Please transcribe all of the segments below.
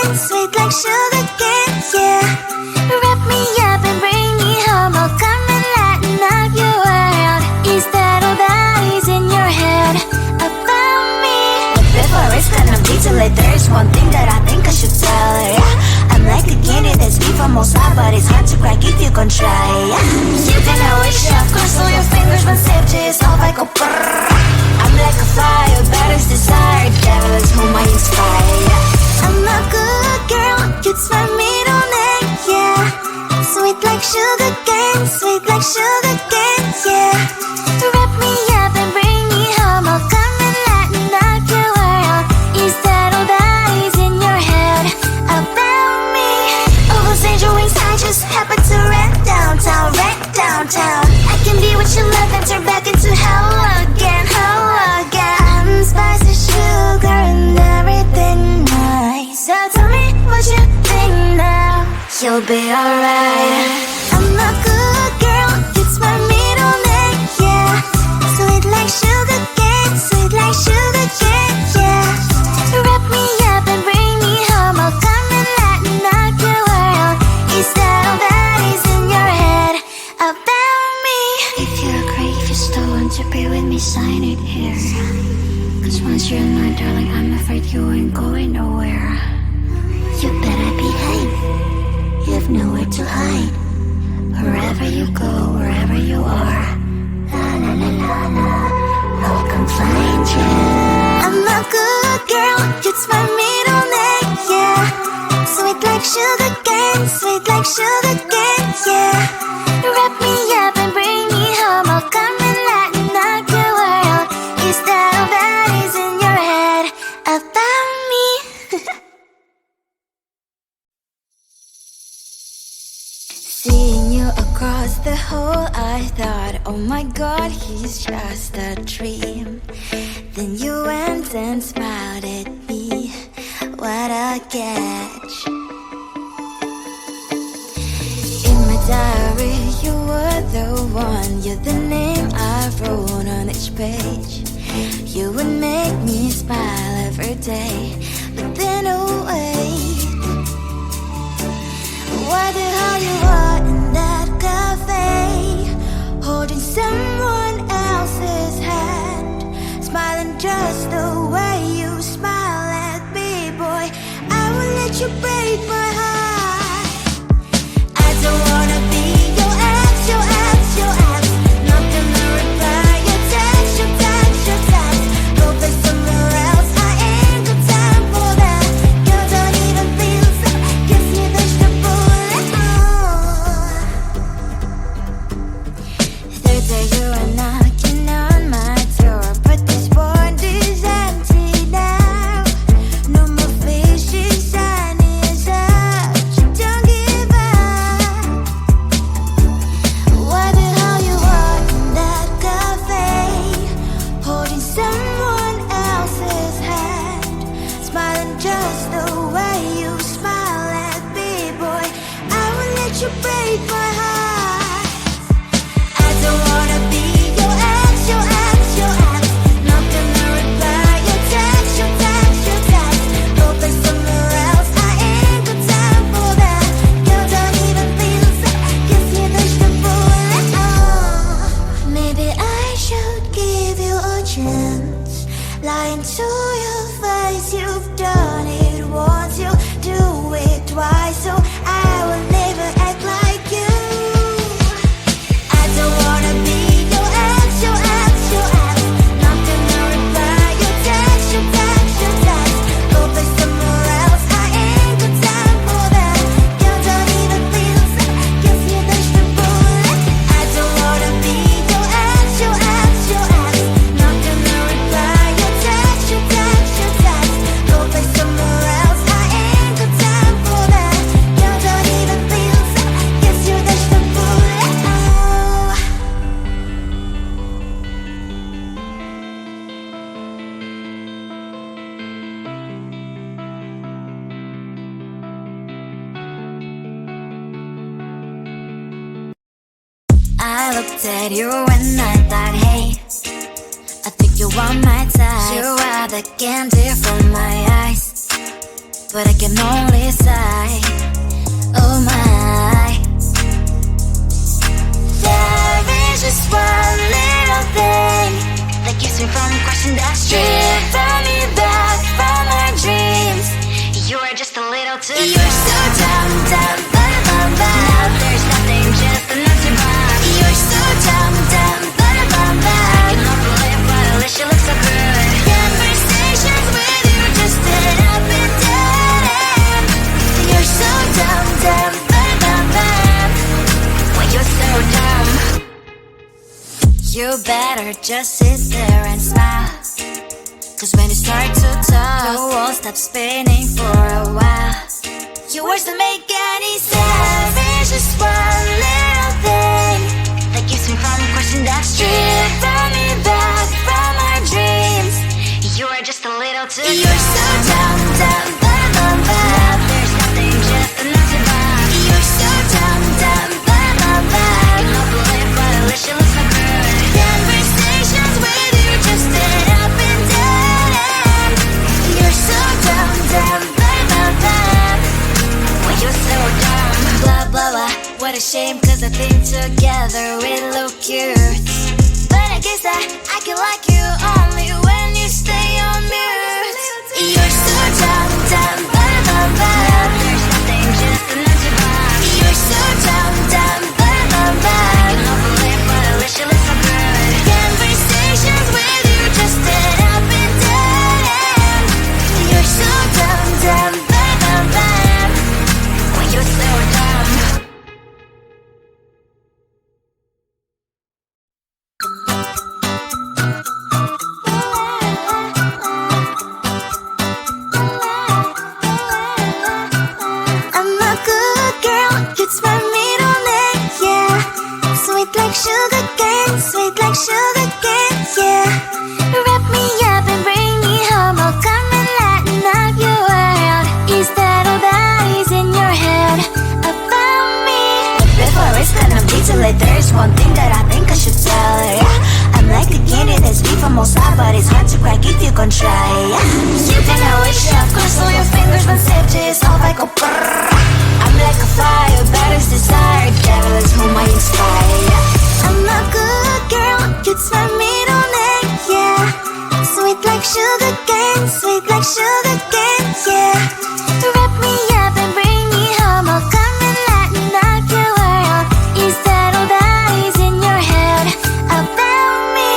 cane, sweet like sugar cane, yeah. Wrap me up and bring me home, I'll come and lighten up your world. Is that all that is in your head about me? But before it's gonna be too late, there's one thing that I think I should tell her, yeah. I'm like a candy that's deep from outside, but it's hard to crack if you can try, yeah. You can always shove, cross all your fingers when safety is off, I go brrrr. I'm like a fire, balance desire, devil is whom I inspire, yeah. I'm a good girl, it's my middle name, yeah. Sweet like sugar cane, sweet like sugar cane, yeah. Wrap me up and bring me home, I'll come and lighten up your world. Is that all that is in your head about me? All those angel wings I just happen to rent downtown, rent downtown. I can be what you love and turn back into hell again, hell again. Spicy sugar and everything nice. So tell me what you think now, you'll be alright. I'm a good girl, it's my middle name, yeah. Sweet like sugar cane, sweet like sugar cane, yeah. Wrap me up and bring me home, I'll come and lighten up your world. Is that all that is in your head about me? If you agree, if you still want to be with me, sign it here. Cause once you're mine, darling, I'm afraid you ain't going nowhere. You better behave, you have nowhere to hide. Wherever you go, wherever you are, la la la la la, I'll come find you. I'm a good girl, it's my middle name, yeah. Sweet like sugar cane, sweet like sugar cane, yeah. Wrap me up and bring me home, I'll come and lighten up your world. Is that all that is in your head about me? Seeing you across the hall, I thought, oh my god, he's just a dream. Then you went and smiled at me, what a catch. In my diary, you were the one, you're the name I wrote on each page. You would make me smile every day, but then oh wait, what the hell you are in that cafe, holding someone else's hand, smiling just the way you smile at me, boy. I will let you break my heart. I don't wanna be your ex, your ex, your ex. Not gonna reply your text, your text, your text. Go play somewhere else, I ain't got time for that. You don't even feel so, kiss me vegetable. Third day you are knocking on my door, but this board is empty now. No more fishes, sun is up, you don't give up. What the hell you are in that cafe, holding someone else's hand, smiling just the way you smile at me, boy. I will let you break my heart. I don't wanna be your ex, your ex, your ex. Not gonna reply your text, your text, your text. Go play somewhere else, I ain't got time for that. You don't even feel so, kiss me vegetable. Maybe I should give you a chance. Lying to your face, you've done it once, you do it twice, so I will never act like you. I don't wanna be your ex, your ex, your ex. Not gonna reply your text, your text, your text. Go play somewhere else, I ain't got time for that. You don't even feel so, kiss me vegetable. I don't wanna be your ex, your ex, your ex. Not gonna reply your text, your text, your text. Go play somewhere else, I ain't got time for that. You don't even feel so, kiss you vegetable. I looked at you and I thought, hey, I think you want my type. You are the candy from my eyes. but I can only sigh. Oh my. There is just one little thing that keeps me from crossing that street, driving me back from my dreams. You are just a little too close. You're so dumb, dumb, ba-da-bum, bum. Now there's nothing, just an empty box. You're so dumb, dumb, ba-da-bum, bum. I cannot believe, but at least you look so good. Conversations with you just end up in dead end. You're so dumb, dumb, ba-da-bum, bum. When you're so dumb, you better just sit there and smile. Cause when you start to talk, the world stops spinning for a while. Your words don't make any sense. There's just one little thing that keeps me from crossing that street, driving me back from my dreams. You are just a little too close. You're so dumb, dumb, ba-da-bum, bum. There's nothing, just an empty box. You're so dumb, dumb, ba-da-bum, bum. I cannot believe, but at least you look so good. Conversations with you just end up in dead end. You're so dumb, dumb, ba-da-bum, bum. When you're so dumb. Blah, blah, blah. What a shame, cause I think together we look cute. But I guess I can like you only when you stay on mute. You're so dumb, dumb, ba-da-bum, bum. There's nothing, just an empty box. You're so dumb, dumb, ba-da-bum, bum. I cannot believe, but at least you look so good. Conversations with you just end up in dead end. You're so dumb, dumb, ba-da-bum, bum. When you're so dumb. I'm a good girl, it's my middle name, yeah. Sweet like sugar cane, sweet like sugar cane, yeah. Wrap me up and bring me home, I'll come and lighten up your world. Is that all that is in your head about me? Before it's gonna be too late, there's one thing that I think I should tell her, yeah. I'm like a candy that's sweet from outside, but it's hard to crack if you can try, yeah. You can always shove, cross all your fingers when safety is off, I go brrrr. I'm like a fire, battles desire, devil is whom I inspire, yeah. I'm a good girl, it's my middle name, yeah. Sweet like sugar cane, sweet like sugar cane, yeah. Wrap me up and bring me home, I'll come and lighten up your world. Is that all that is in your head about me?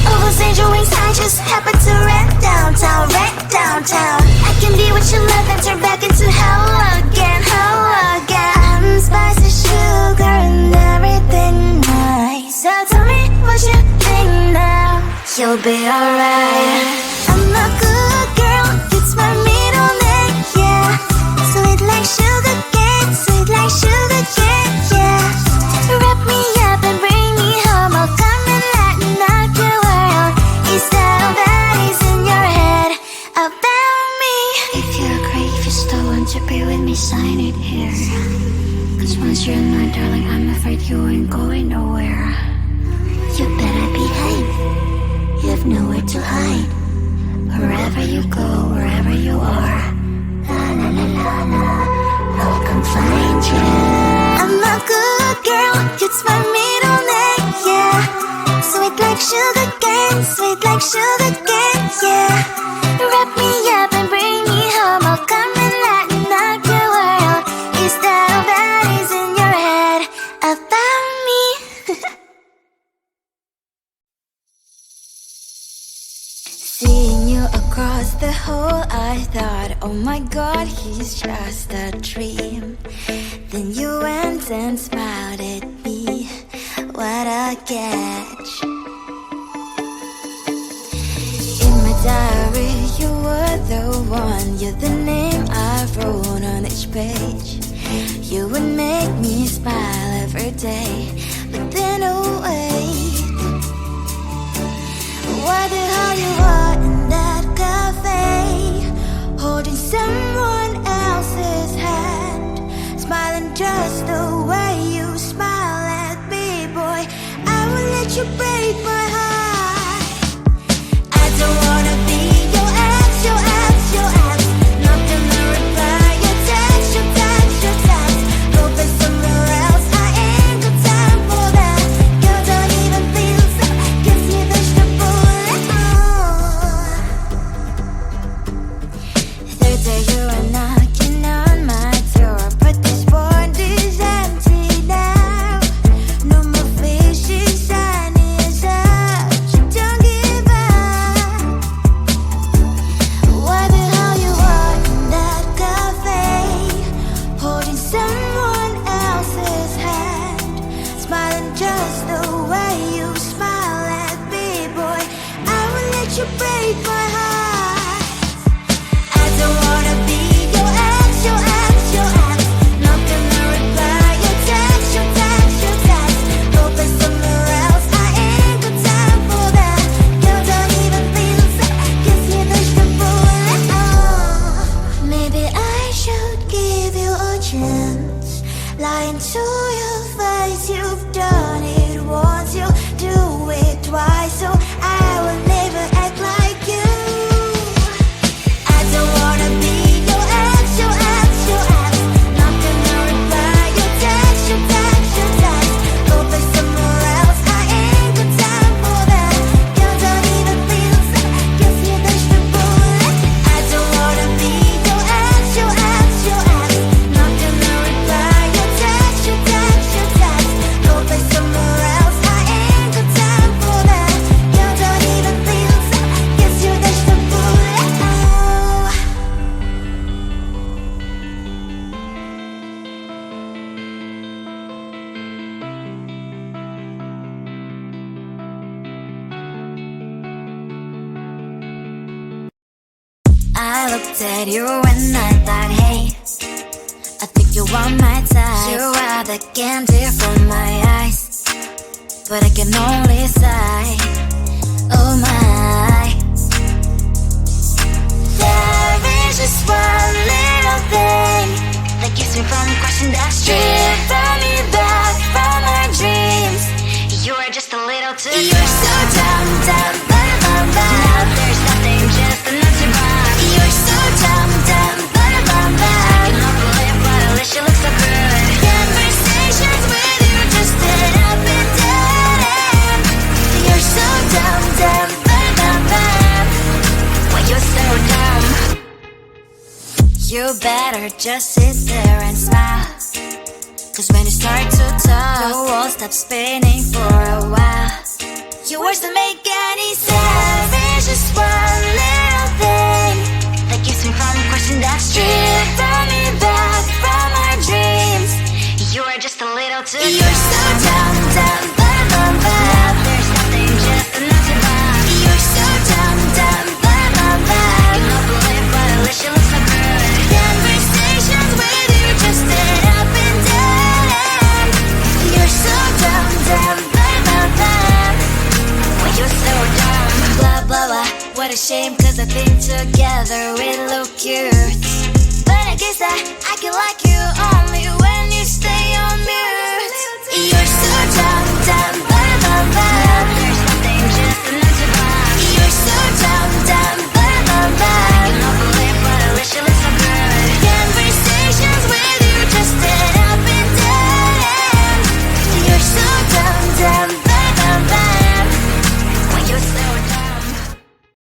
All those angel wings I just happen to rent downtown, rent downtown. I can be what you love and turn back into hell again, hell again. I'm spicy sugar and everything nice. So tell me what you think now. You'll be alright. I'm a good girl, it's my middle name, yeah. Sweet like sugar cane, sweet like sugar cane, yeah. Wrap me up and bring me home, I'll come and lighten up your world. Is that all that is in your head about me? If you agree, if you still want to be with me, sign it here. Cause once you're in my darling, I'm afraid you ain't going nowhere. You better behave. You have nowhere to hide. Wherever you go, wherever you are, la la la la la, I'll come find you. I'm a good girl, it's my middle name, yeah. Sweet like sugar cane, sweet like sugar cane, yeah. Wrap me up and bring me home, I'll come and lighten up your world. Is that all that is in your head about me? Seeing you across the hall, I thought, oh my god, he's just a dream. Then you went and smiled at me. What a catch. In my diary, you were the one. You're the name I wrote on each page. You would make me smile every day. But then, oh wait, what the hell you are in that cafe, holding someone else's hand, smiling just the way you smile at me, boy. I will let you break my heart. I don't wanna be your ex, your ex, your ex. Not gonna reply. lying to your face. You've done it once, you'll do it twice, so I will never act like you. I don't wanna be your ex, your ex, your ex. Not gonna reply your text, your text, your text. Go play somewhere else, I ain't got time for that. You don't even feel sad, guess you dodged the bullet. I don't wanna be your ex, your ex, your ex. Not gonna reply your text, your text, your text. Go play somewhere else, I ain't got time for that. You don't even feel sad, guess you dodged the bullet. I looked at you and I thought, hey, I think you want my type. You are the candy from my eyes, but I can only sigh. Oh my, there is just one little thing that keeps me from crossing that street. Drive me back from my dreams. You are just a little too far. You're so dumb, dumb, bum, bum, bum. Now there's nothing, just enough to buy. You're so dumb, dumb, bum, bum, bum. I cannot believe but at least you look so good. Conversations with you just end up in dead end. You're so dumb, dumb, bum, bum, bum. Why you're so dumb? You better just sit there and smile, 'cause when you start to talk, the world stops spinning for a while. Your words don't make any sense. There's just one little thing that keeps me from crossing that street. Throw me back from our dreams. You are just a little too far. You're so dumb, dumb, bum, bum, bum. Now there's nothing, just enough to buy. You're so dumb, dumb, bum, bum, bum. I cannot believe but at least you look so good. Conversations with you just end up in dead end. You're so dumb, dumb, bum, bum, bum. Why you're so dumb? Blah, blah, blah. What a shame, 'cause I think together we look cute. But I guess I